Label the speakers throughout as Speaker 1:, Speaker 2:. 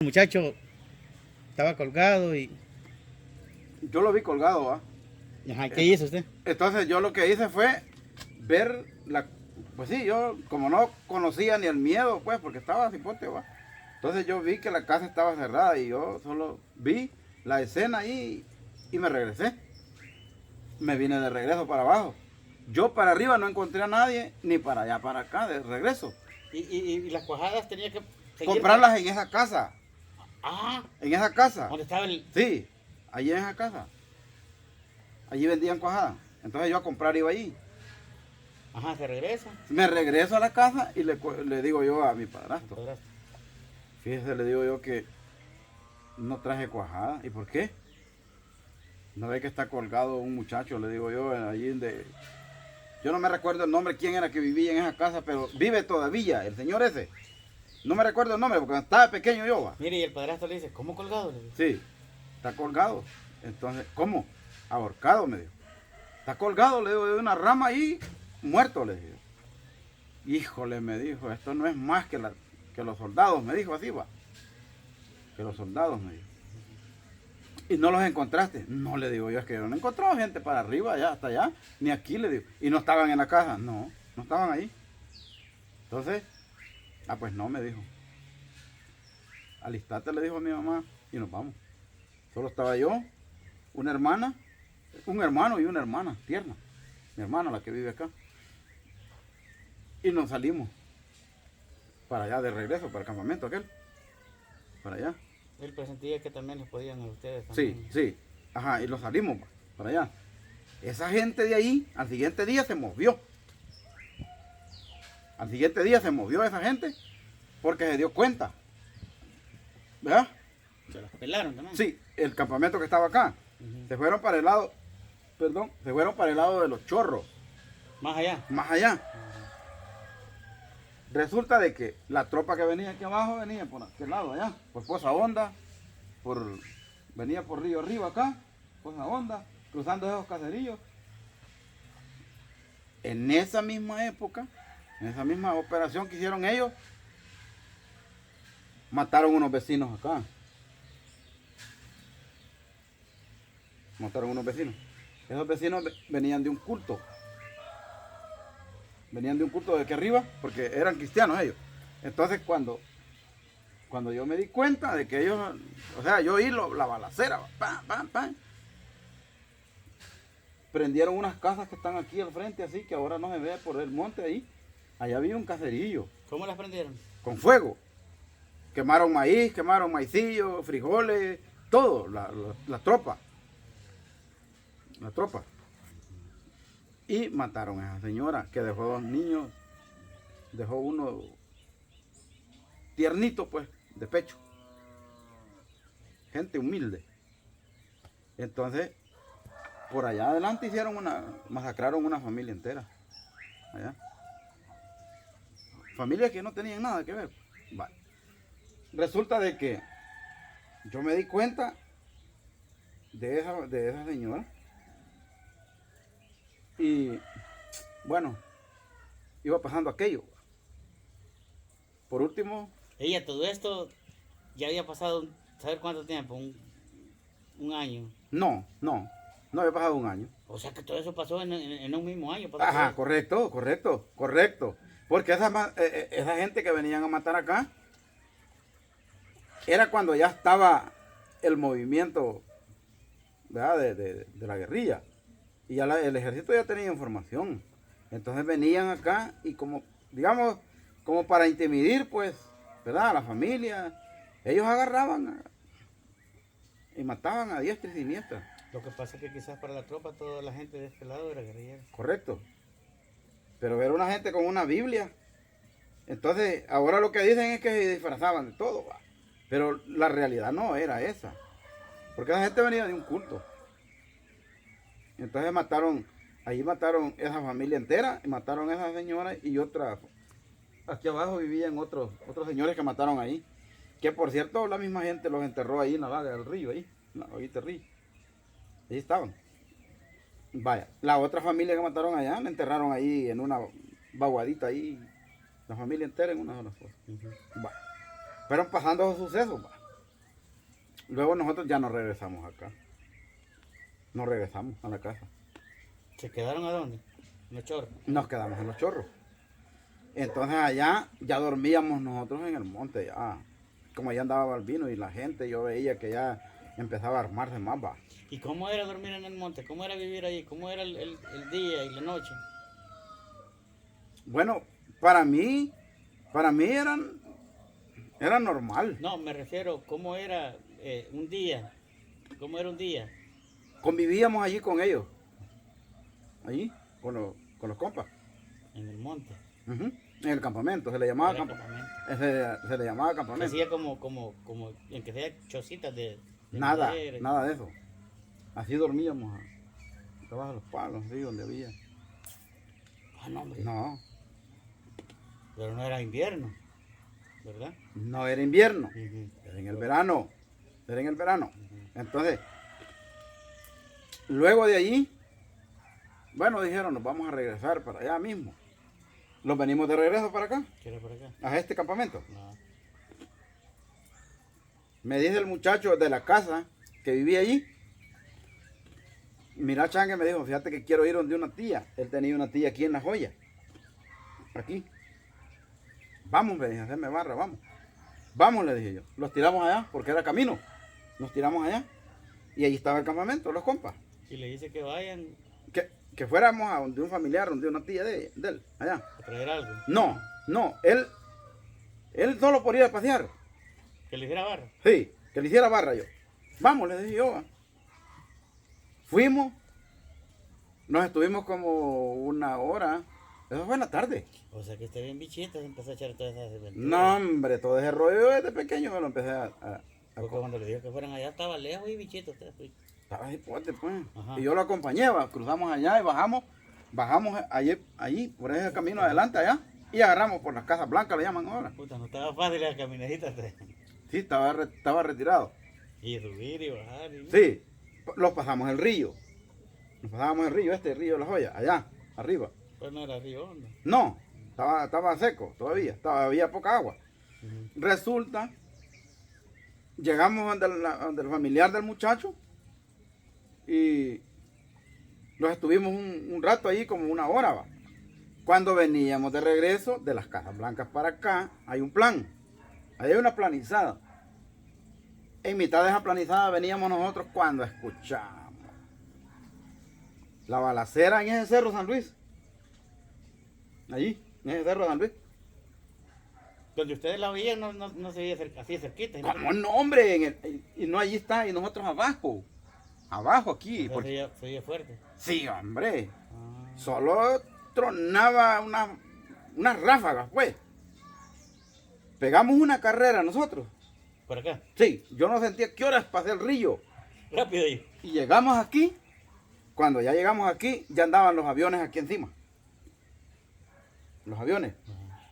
Speaker 1: El muchacho estaba colgado y...
Speaker 2: Yo lo vi colgado, ¿va?
Speaker 1: Ajá, ¿qué hizo usted?
Speaker 2: Entonces yo lo que hice fue ver la... Pues sí, yo como no conocía ni el miedo, pues, porque estaba cipote, ¿va? Entonces yo vi que la casa estaba cerrada y yo solo vi la escena ahí y me regresé. Me vine de regreso para abajo. Yo para arriba no encontré a nadie, ni para allá para acá, de regreso.
Speaker 1: ¿Y las cuajadas tenía que seguir?
Speaker 2: Comprarlas en esa casa.
Speaker 1: Ah,
Speaker 2: En esa casa.
Speaker 1: ¿dónde estaba el...?
Speaker 2: Sí, allí en esa casa. Allí vendían cuajadas. Entonces yo a comprar iba allí.
Speaker 1: Ajá, se regresa.
Speaker 2: Me regreso a la casa y le digo yo a mi padrastro. Fíjese, le digo yo que no traje cuajada. ¿Y por qué? No ve que está colgado un muchacho, le digo yo, allí de... Yo no me recuerdo el nombre, quién era que vivía en esa casa, pero vive todavía, el señor ese. No me recuerdo el nombre, porque estaba pequeño yo, va.
Speaker 1: Mire, y el padrastro le dice, ¿cómo colgado? Le dice.
Speaker 2: Sí, está colgado. Entonces, ¿cómo? Ahorcado, me dijo. Está colgado, le digo, de una rama ahí, muerto, le digo. Híjole, me dijo, esto no es más que los soldados, me dijo así, va. Que los soldados, me dijo. ¿Y no los encontraste? No, le digo yo, es que yo no he encontrado gente para arriba, allá, hasta allá, ni aquí, le digo. ¿Y no estaban en la casa? No, no estaban ahí. Entonces, pues no, me dijo. Alistate, le dijo a mi mamá, y nos vamos. Solo estaba yo, una hermana, un hermano y una hermana, tierna. Mi hermana, la que vive acá. Y nos salimos para allá de regreso, para el campamento aquel. Para allá.
Speaker 1: Él presentía que también les podían a ustedes
Speaker 2: Sí,
Speaker 1: también.
Speaker 2: sí. Ajá, y nos salimos para allá. Esa gente de ahí, al siguiente día se movió. Al siguiente día se movió esa gente porque se dio cuenta. ¿Verdad?
Speaker 1: Se las pelaron también.
Speaker 2: Sí, el campamento que estaba acá. Se fueron para el lado, perdón, se fueron para el lado de los chorros.
Speaker 1: Más allá.
Speaker 2: Más allá. Resulta de que la tropa que venía aquí abajo venía por aquel lado allá, por Poza Honda, venía por Río Arriba acá, Poza Honda, cruzando esos caserillos. En esa misma época, en esa misma operación que hicieron ellos, mataron unos vecinos acá. Mataron unos vecinos. Esos vecinos venían de un culto. Venían de un culto de aquí arriba, porque eran cristianos ellos. Entonces cuando yo me di cuenta de que ellos, o sea, yo oí la balacera, pam, pam, pam. Prendieron unas casas que están aquí al frente, así que ahora no se ve por el monte ahí. Allá había un caserillo.
Speaker 1: ¿Cómo las prendieron?
Speaker 2: Con fuego. Quemaron maíz, quemaron maicillo, frijoles, todo, la tropa. La tropa. Y mataron a esa señora que dejó dos niños, dejó uno tiernito pues, de pecho. Gente humilde. Entonces, por allá adelante masacraron una familia entera. Allá. Familias que no tenían nada que ver. Vale. Resulta de que yo me di cuenta de esa señora. Y bueno, iba pasando aquello. Por último,
Speaker 1: Ella, todo esto ya había pasado, ¿saber cuánto tiempo? Un año.
Speaker 2: no había pasado un año.
Speaker 1: O sea que todo eso pasó en un mismo año. pasó todo
Speaker 2: Ajá,
Speaker 1: eso.
Speaker 2: correcto. Porque esa gente que venían a matar acá, era cuando ya estaba el movimiento, ¿verdad? de la guerrilla. Y ya el ejército ya tenía información. Entonces venían acá y como, digamos, como para intimidar, pues, ¿verdad? A la familia. Ellos agarraban y mataban a diestra y siniestra.
Speaker 1: Lo que pasa es que quizás para la tropa toda la gente de este lado era guerrillera.
Speaker 2: Correcto. Pero ver una gente con una Biblia. Entonces, ahora lo que dicen es que se disfrazaban de todo, ¿va? Pero la realidad no era esa. Porque esa gente venía de un culto. Entonces ahí mataron esa familia entera, y mataron a esa señora y otra. Aquí abajo vivían otros señores que mataron ahí. Que por cierto, la misma gente los enterró ahí en la vaga del río, ahí, en la vaguita del río. Ahí estaban. Vaya, la otra familia que mataron allá, la enterraron ahí en una vaguadita ahí. La familia entera en una de las cosas. Va. Fueron pasando esos sucesos, va. Luego nosotros ya nos regresamos acá. Nos regresamos a la casa.
Speaker 1: ¿Se quedaron a dónde? En los chorros.
Speaker 2: Nos quedamos en los chorros. Entonces allá ya dormíamos nosotros en el monte. Ya. Como allá andaba Balbino y la gente, yo veía que ya empezaba a armarse más. Va.
Speaker 1: ¿Y cómo era dormir en el monte? ¿Cómo era vivir ahí? ¿Cómo era el día y la noche?
Speaker 2: Bueno, para mí era normal.
Speaker 1: No, me refiero, ¿cómo era un día? ¿Cómo era un día?
Speaker 2: Convivíamos allí con ellos. Allí, con los compas.
Speaker 1: En el monte.
Speaker 2: Ujú. En el campamento, se le llamaba
Speaker 1: Era
Speaker 2: campamento.
Speaker 1: campamento.
Speaker 2: Se le llamaba
Speaker 1: Se
Speaker 2: campamento.
Speaker 1: hacía como, en que sea chocitas de
Speaker 2: Nada,
Speaker 1: madera.
Speaker 2: nada de eso. Así dormíamos, debajo de los palos, así donde había.
Speaker 1: Ah, no, hombre.
Speaker 2: No,
Speaker 1: Pero no era invierno, ¿verdad?
Speaker 2: no era invierno,
Speaker 1: Ujú.
Speaker 2: era en el verano. Era en el verano. Entonces, luego de allí, bueno, dijeron, nos vamos a regresar para allá mismo. Los venimos de regreso para acá,
Speaker 1: ¿Qué era por acá?
Speaker 2: a este campamento.
Speaker 1: No.
Speaker 2: Me dice el muchacho de la casa que vivía allí. Mira, Changue me dijo, fíjate que quiero ir donde una tía. Él tenía una tía aquí en La Joya. Aquí. Vamos, me dije, hacerme barra, vamos. Vamos, le dije yo. Los tiramos allá, porque era camino. Nos tiramos allá. Y ahí estaba el campamento, los compas.
Speaker 1: Y le dice que vayan
Speaker 2: Que fuéramos a donde un familiar, donde una tía de él, allá.
Speaker 1: a traer algo.
Speaker 2: No, él solo por ir a pasear.
Speaker 1: Que le hiciera barra.
Speaker 2: Sí, que le hiciera barra yo. Vamos, le dije yo. Va. Fuimos, nos estuvimos como una hora. Eso fue en la tarde.
Speaker 1: O sea que esté bien bichito, se empezó a echar todas esas aventuras.
Speaker 2: No, hombre, todo ese rollo desde pequeño me lo empecé a
Speaker 1: Porque cuando le dijo que fueran allá estaba lejos y bichito usted. Pues.
Speaker 2: estaba así fuerte, pues.
Speaker 1: Ajá.
Speaker 2: Y yo lo acompañé, va, cruzamos allá y bajamos allí, por ese camino adelante allá, y agarramos por las casas blancas, le llaman ahora.
Speaker 1: Puta, no estaba fácil la caminadita.
Speaker 2: Sí, estaba retirado.
Speaker 1: Y subir y bajar. Y...
Speaker 2: Sí, los pasamos el río. Nos pasábamos el río, este río de La Joya, allá, arriba.
Speaker 1: Pues no era río hondo.
Speaker 2: No, estaba seco todavía, había poca agua.
Speaker 1: Ujú.
Speaker 2: Resulta, llegamos donde el familiar del muchacho y nos estuvimos un rato ahí, como una hora. Va. Cuando veníamos de regreso de las Casas Blancas para acá, hay un plan, ahí hay una planizada. En mitad de esa planizada veníamos nosotros cuando escuchamos la balacera en ese cerro San Luis. Allí, en ese cerro San Luis.
Speaker 1: Donde ustedes la veían no se veía así cerquita.
Speaker 2: ¿Cómo no, hombre? Y no allí está, y nosotros abajo. Abajo aquí.
Speaker 1: Se veía fuerte.
Speaker 2: Sí, hombre.
Speaker 1: Ah.
Speaker 2: Solo tronaba unas ráfagas, pues. Pegamos una carrera nosotros.
Speaker 1: Por acá.
Speaker 2: Sí, yo no sentía qué horas pasé el río.
Speaker 1: Rápido ahí.
Speaker 2: Y llegamos aquí. Cuando ya llegamos aquí, ya andaban los aviones aquí encima. Los aviones.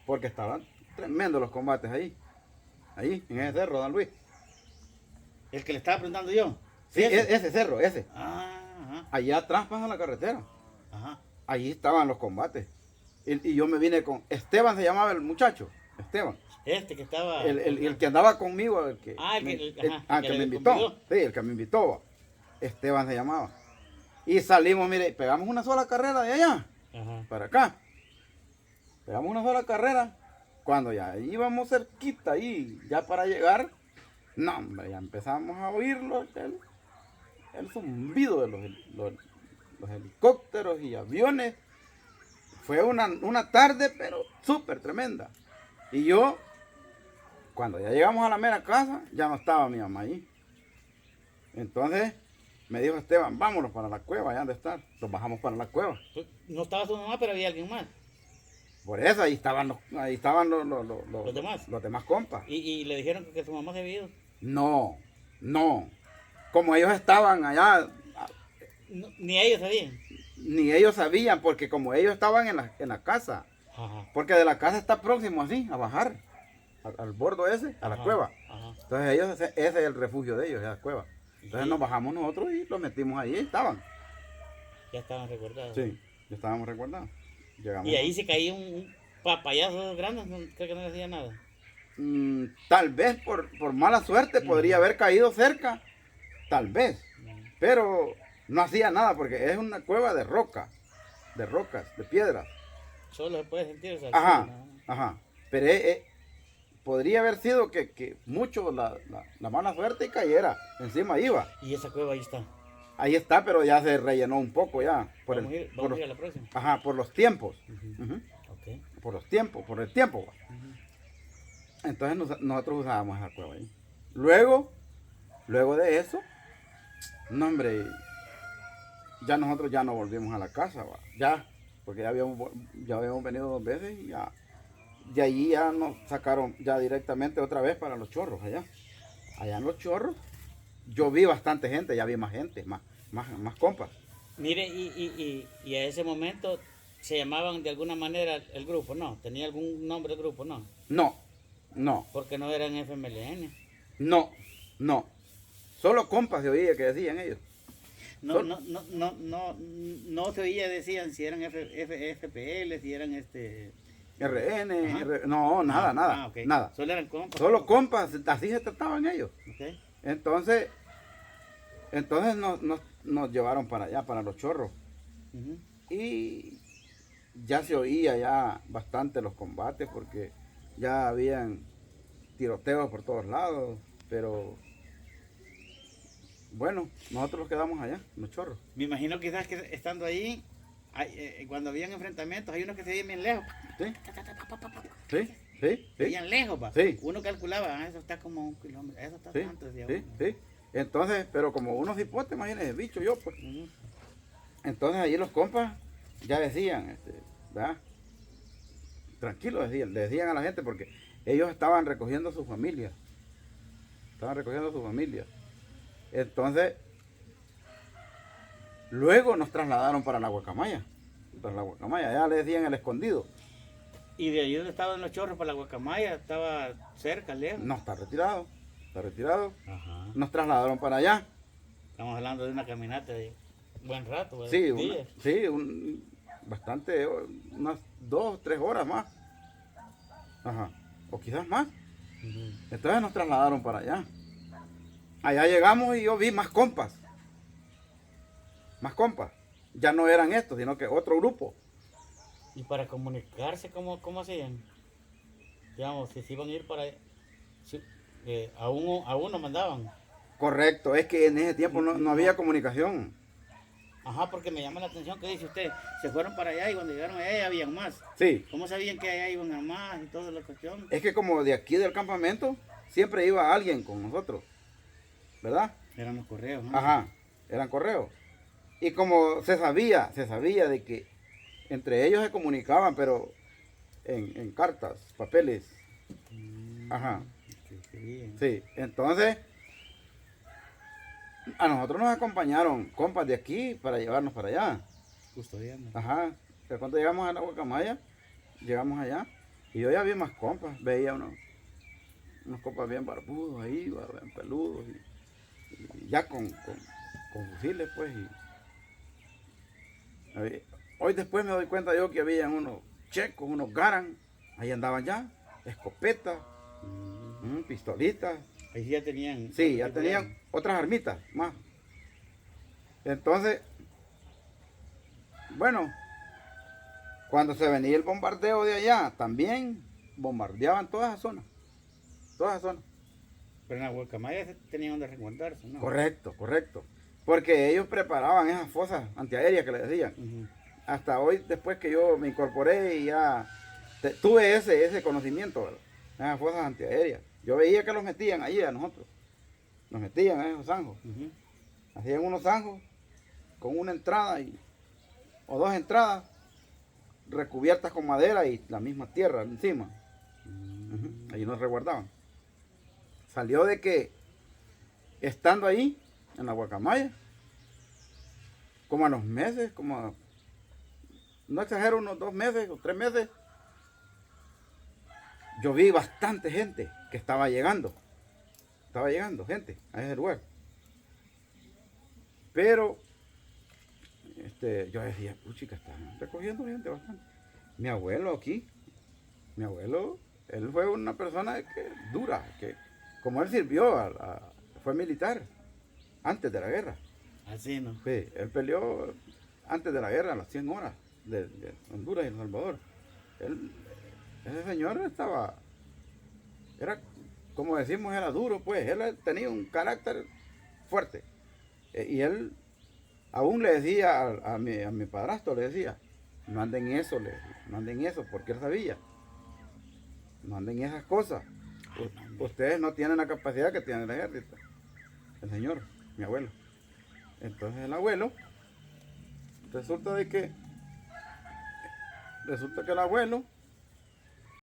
Speaker 2: Porque estaban tremendos los combates ahí. Ahí, en ese cerro, Dan Luis.
Speaker 1: El que le estaba preguntando yo.
Speaker 2: Sí, ese cerro, ese.
Speaker 1: Ah, ajá.
Speaker 2: Allá atrás pasa la carretera.
Speaker 1: Ajá.
Speaker 2: Allí estaban los combates. Y yo me vine con... Esteban se llamaba el muchacho. Esteban.
Speaker 1: Este que estaba.
Speaker 2: El que andaba conmigo. El que,
Speaker 1: Ah, el que-
Speaker 2: me,
Speaker 1: ajá,
Speaker 2: que
Speaker 1: el que
Speaker 2: me
Speaker 1: le
Speaker 2: invitó.
Speaker 1: convidó.
Speaker 2: Sí, el que me invitó. Esteban se llamaba. Y salimos, mire, pegamos una sola carrera de allá
Speaker 1: Ajá.
Speaker 2: para acá. Pegamos una sola carrera. Cuando ya íbamos cerquita ahí, ya para llegar, no, hombre, ya empezamos a oír el zumbido de los helicópteros y aviones. Fue una tarde, pero súper tremenda. Y yo, cuando ya llegamos a la mera casa, ya no estaba mi mamá ahí. Entonces me dijo Esteban, vámonos para la cueva, allá donde estar. Nos bajamos para la cueva.
Speaker 1: Pues, no estaba su mamá, pero había alguien más.
Speaker 2: Por eso ahí estaban los
Speaker 1: demás.
Speaker 2: Los demás compas.
Speaker 1: Y le dijeron que su mamá se había ido.
Speaker 2: No. Como ellos estaban allá,
Speaker 1: No, ni ellos sabían.
Speaker 2: ni ellos sabían, porque como ellos estaban en la casa,
Speaker 1: Ajá.
Speaker 2: porque de la casa está próximo así, a bajar, al bordo ese, a la
Speaker 1: Ajá,
Speaker 2: cueva.
Speaker 1: ajá.
Speaker 2: Entonces ese es el refugio de ellos, esa cueva. Entonces
Speaker 1: Sí.
Speaker 2: nos bajamos nosotros y los metimos ahí, estaban.
Speaker 1: Ya estaban recordados.
Speaker 2: Sí, ya estábamos recordados. Llegamos.
Speaker 1: Y ahí se caía un papayazo grande, creo que no le hacía nada.
Speaker 2: Tal vez por mala suerte podría haber caído cerca, tal vez, pero no hacía nada porque es una cueva de roca, de rocas, de piedras.
Speaker 1: Solo se puede sentir esa
Speaker 2: Ajá,
Speaker 1: altura, ¿no?
Speaker 2: ajá. Pero podría haber sido que mucho la mala suerte y cayera, encima iba.
Speaker 1: Y esa cueva ahí está.
Speaker 2: Ahí está, pero ya se rellenó un poco ya.
Speaker 1: Vamos a ir a la próxima.
Speaker 2: Ajá, por los tiempos.
Speaker 1: Ujú.
Speaker 2: Ujú.
Speaker 1: Ok.
Speaker 2: Por los tiempos, por el tiempo. Va.
Speaker 1: Ujú.
Speaker 2: Entonces nosotros usábamos esa cueva ahí. Luego de eso, no hombre, ya nosotros ya no volvimos a la casa, va. Ya, porque ya habíamos venido 2 veces y ya, de allí ya nos sacaron ya directamente otra vez para los chorros allá. Allá en los chorros, yo vi bastante gente, ya vi más gente, más compas.
Speaker 1: Mire, y a ese momento se llamaban de alguna manera el grupo, ¿no? ¿Tenía algún nombre el grupo, no?
Speaker 2: No, no,
Speaker 1: Porque no eran FMLN.
Speaker 2: no. Solo compas se oía que decían ellos.
Speaker 1: No, no se oía, decían si eran FPL, si eran
Speaker 2: RN,
Speaker 1: Ajá.
Speaker 2: no, nada,
Speaker 1: Ok.
Speaker 2: nada.
Speaker 1: Solo eran compas.
Speaker 2: Solo compas, así se trataban ellos.
Speaker 1: Ok.
Speaker 2: Entonces nos llevaron para allá, para los chorros.
Speaker 1: Ujú.
Speaker 2: Y ya se oía ya bastante los combates porque ya habían tiroteos por todos lados, pero bueno, nosotros nos quedamos allá, en los chorros.
Speaker 1: Me imagino quizás que estando ahí, cuando habían enfrentamientos, hay unos que se veían bien lejos.
Speaker 2: ¿Sí? Sí.
Speaker 1: Veían lejos, pa.
Speaker 2: Sí.
Speaker 1: Uno calculaba, eso está como 1 kilómetro, eso está
Speaker 2: Sí,
Speaker 1: tanto, decía
Speaker 2: sí,
Speaker 1: uno.
Speaker 2: sí. Entonces, pero como unos hipotes, imagínense, bicho yo, pues.
Speaker 1: Ujú.
Speaker 2: Entonces allí los compas ya decían, ¿verdad? Tranquilo, le decían a la gente porque ellos estaban recogiendo a su familia. Entonces, luego nos trasladaron para la Guacamaya. Ya le decían el escondido.
Speaker 1: Y de ahí donde estaban los chorros para la Guacamaya, estaba cerca, lejos.
Speaker 2: No, está retirado.
Speaker 1: Ajá.
Speaker 2: Nos trasladaron para allá.
Speaker 1: Estamos hablando de una caminata de buen rato, ¿verdad?
Speaker 2: Sí,
Speaker 1: Días.
Speaker 2: bastante, unas 2 o 3 horas más. Ajá. O quizás más.
Speaker 1: Ujú.
Speaker 2: Entonces nos trasladaron para allá. Allá llegamos y yo vi más compas. Ya no eran estos, sino que otro grupo.
Speaker 1: Y para comunicarse, ¿cómo hacían? Digamos, si se iban a ir para... a uno mandaban.
Speaker 2: Correcto, es que en ese tiempo no había comunicación.
Speaker 1: Ajá, porque me llama la atención que dice usted, se fueron para allá y cuando llegaron allá ya habían más.
Speaker 2: Sí,
Speaker 1: ¿Cómo sabían que allá iban a más y toda la cuestión?
Speaker 2: es que como de aquí del campamento siempre iba alguien con nosotros, ¿verdad?
Speaker 1: Eran los correos, ¿no?
Speaker 2: Ajá, eran correos. Y como se sabía de que entre ellos se comunicaban, pero en cartas, papeles. Ajá,
Speaker 1: Qué bien.
Speaker 2: sí. Entonces, a nosotros nos acompañaron compas de aquí para llevarnos para allá.
Speaker 1: Custodiando.
Speaker 2: Ajá. Pero cuando llegamos a la Guacamaya, llegamos allá y yo ya vi más compas, veía unos compas bien barbudos ahí, bien peludos y ya con fusiles pues. Hoy después me doy cuenta yo que había unos checos, unos garan, ahí andaban ya, escopetas, pistolitas.
Speaker 1: Ahí sí ya tenían...
Speaker 2: Sí, ya tenían otras armitas más. Entonces, bueno, cuando se venía el bombardeo de allá, también bombardeaban toda esa zona.
Speaker 1: Pero en la Guacamaya tenían donde resguardarse, ¿no?
Speaker 2: Correcto. Porque ellos preparaban esas fosas antiaéreas que le decían.
Speaker 1: Ujú.
Speaker 2: Hasta hoy, después que yo me incorporé y ya tuve ese conocimiento, ¿verdad? Esas fosas antiaéreas. Yo veía que los metían ahí a nosotros. Nos metían en esos zanjos.
Speaker 1: Ujú.
Speaker 2: Hacían unos zanjos con una entrada o 2 entradas recubiertas con madera y la misma tierra encima. Ujú. Ahí nos resguardaban. Salió de que estando ahí en la Guacamaya, como a los meses, no exagero, unos 2 meses o 3 meses, yo vi bastante gente que estaba llegando gente a ese lugar. Pero yo decía, puchica, están recogiendo gente bastante. Mi abuelo Él fue una persona dura, que como él sirvió, fue militar antes de la guerra.
Speaker 1: Así, ¿no?
Speaker 2: Sí, él peleó antes de la guerra, a las 100 horas de Honduras y El Salvador. Él, ese señor era, como decimos, era duro, pues. Él tenía un carácter fuerte. Y él aún le decía a mi padrastro, le decía, no anden en eso, no anden en eso, porque él sabía. No anden en esas cosas. Ustedes no tienen la capacidad que tiene el ejército. El señor, mi abuelo. Entonces el abuelo, resulta que el abuelo